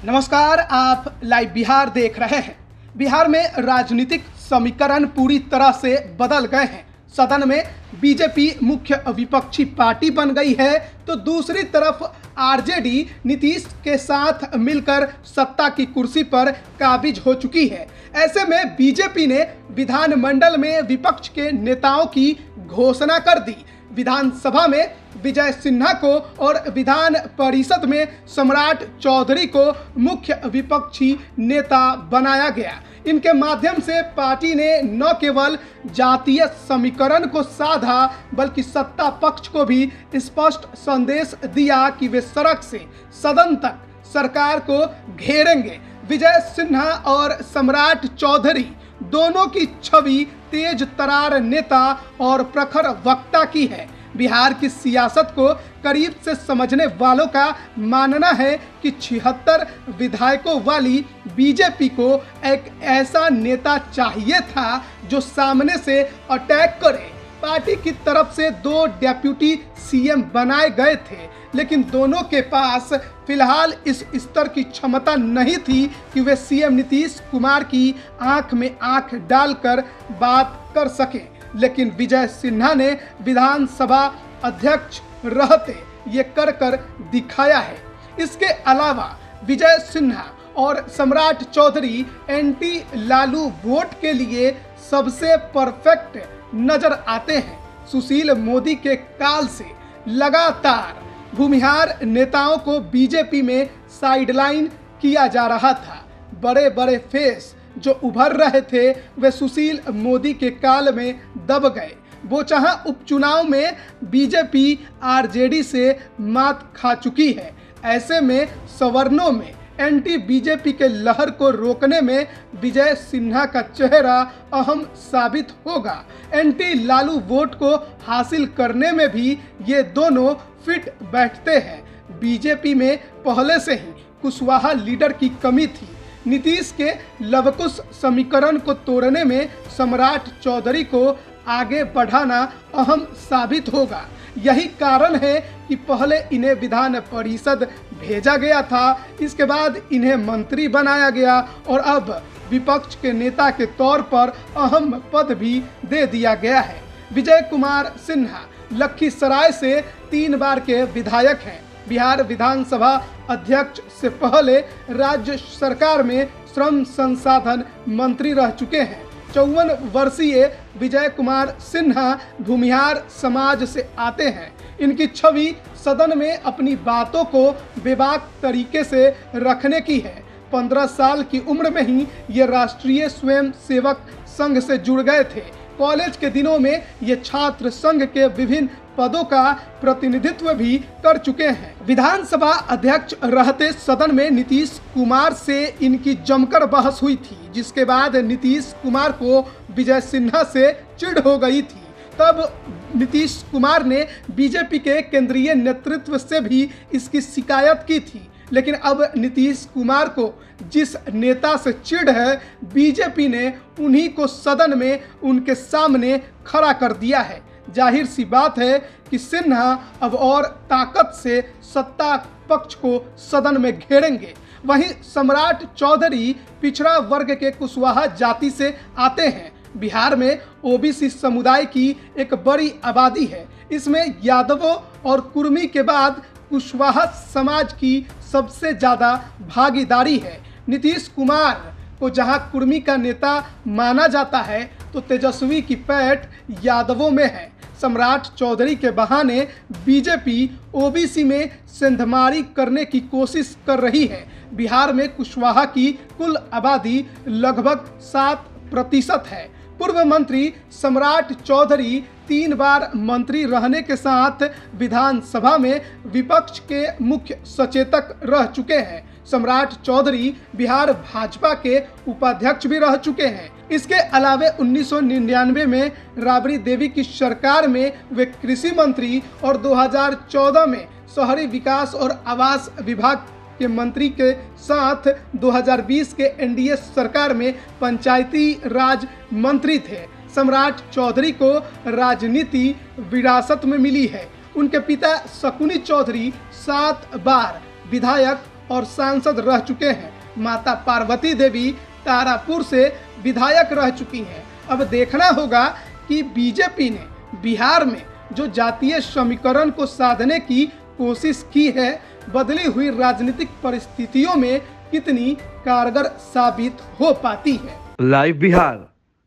नमस्कार, आप लाइव बिहार देख रहे हैं। बिहार में राजनीतिक समीकरण पूरी तरह से बदल गए हैं। सदन में बीजेपी मुख्य विपक्षी पार्टी बन गई है, तो दूसरी तरफ आरजेडी नीतीश के साथ मिलकर सत्ता की कुर्सी पर काबिज हो चुकी है। ऐसे में बीजेपी ने विधानमंडल में विपक्ष के नेताओं की घोषणा कर दी। विधानसभा में विजय सिन्हा को और विधान परिषद में सम्राट चौधरी को मुख्य विपक्षी नेता बनाया गया। इनके माध्यम से पार्टी ने न केवल जातीय समीकरण को साधा, बल्कि सत्ता पक्ष को भी स्पष्ट संदेश दिया कि वे सड़क से सदन तक सरकार को घेरेंगे। विजय सिन्हा और सम्राट चौधरी दोनों की छवि तेज तरार नेता और प्रखर वक्ता की है। बिहार की सियासत को करीब से समझने वालों का मानना है कि 76 विधायकों वाली बीजेपी को एक ऐसा नेता चाहिए था जो सामने से अटैक करे। पार्टी की तरफ से 2 डेप्यूटी सीएम बनाए गए थे, लेकिन दोनों के पास फिलहाल इस स्तर की क्षमता नहीं थी कि वे सीएम नीतीश कुमार की आंख में आंख डालकर बात कर सकें। लेकिन विजय सिन्हा ने विधानसभा अध्यक्ष रहते ये कर दिखाया है। इसके अलावा विजय सिन्हा और सम्राट चौधरी एंटी लालू वोट के लिए सबसे परफेक्ट नजर आते हैं। सुशील मोदी के काल से लगातार भूमिहार नेताओं को बीजेपी में साइडलाइन किया जा रहा था। बड़े बड़े फेस जो उभर रहे थे वे सुशील मोदी के काल में दब गए। वो चाहे उपचुनाव में बीजेपी आरजेडी से मात खा चुकी है। ऐसे में सवर्णों में एंटी बीजेपी के लहर को रोकने में विजय सिन्हा का चेहरा अहम साबित होगा। एंटी लालू वोट को हासिल करने में भी ये दोनों फिट बैठते हैं। बीजेपी में पहले से ही कुशवाहा लीडर की कमी थी। नीतीश के लवकुश समीकरण को तोड़ने में सम्राट चौधरी को आगे बढ़ाना अहम साबित होगा। यही कारण है कि पहले इन्हें विधान परिषद भेजा गया था, इसके बाद इन्हें मंत्री बनाया गया और अब विपक्ष के नेता के तौर पर अहम पद भी दे दिया गया है। विजय कुमार सिन्हा लखीसराय से 3 बार के विधायक हैं। बिहार विधानसभा अध्यक्ष से पहले राज्य सरकार में श्रम संसाधन मंत्री रह चुके हैं। 54 वर्षीय विजय कुमार सिन्हा भूमिहार समाज से आते हैं। इनकी छवि सदन में अपनी बातों को बेबाक तरीके से रखने की है। 15 साल की उम्र में ही ये राष्ट्रीय स्वयं सेवक संघ से जुड़ गए थे। कॉलेज के दिनों में ये छात्र संघ के विभिन्न पदों का प्रतिनिधित्व भी कर चुके हैं। विधानसभा अध्यक्ष रहते सदन में नीतीश कुमार से इनकी जमकर बहस हुई थी, जिसके बाद नीतीश कुमार को विजय सिन्हा से चिढ़ हो गई थी। तब नीतीश कुमार ने बीजेपी के केंद्रीय नेतृत्व से भी इसकी शिकायत की थी। लेकिन अब नीतीश कुमार को जिस नेता से चिढ़ है, बीजेपी ने उन्हीं को सदन में उनके सामने खड़ा कर दिया है। जाहिर सी बात है कि सिन्हा अब और ताकत से सत्ता पक्ष को सदन में घेरेंगे। वहीं सम्राट चौधरी पिछड़ा वर्ग के कुशवाहा जाति से आते हैं। बिहार में ओबीसी समुदाय की एक बड़ी आबादी है। इसमें यादवों और कुर्मी के बाद कुशवाहा समाज की सबसे ज़्यादा भागीदारी है। नीतीश कुमार को जहां कुर्मी का नेता माना जाता है, तो तेजस्वी की पैठ यादवों में है। सम्राट चौधरी के बहाने बीजेपी ओबीसी में सेंधमारी करने की कोशिश कर रही है। बिहार में कुशवाहा की कुल आबादी लगभग 7% है। पूर्व मंत्री सम्राट चौधरी 3 बार मंत्री रहने के साथ विधानसभा में विपक्ष के मुख्य सचेतक रह चुके हैं। सम्राट चौधरी बिहार भाजपा के उपाध्यक्ष भी रह चुके हैं। इसके अलावा 1999 में राबड़ी देवी की सरकार में वे कृषि मंत्री और 2014 में शहरी विकास और आवास विभाग के मंत्री के साथ 2020 के एनडीए सरकार में पंचायती राज मंत्री थे। सम्राट चौधरी को राजनीति विरासत में मिली है। उनके पिता शकुनी चौधरी 7 बार विधायक और सांसद रह चुके हैं। माता पार्वती देवी तारापुर से विधायक रह चुकी हैं। अब देखना होगा कि बीजेपी ने बिहार में जो जातीय समीकरण को साधने की कोशिश की है, बदली हुई राजनीतिक परिस्थितियों में कितनी कारगर साबित हो पाती है। लाइव बिहार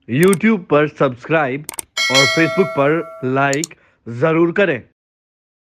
YouTube पर सब्सक्राइब और Facebook पर लाइक जरूर करें।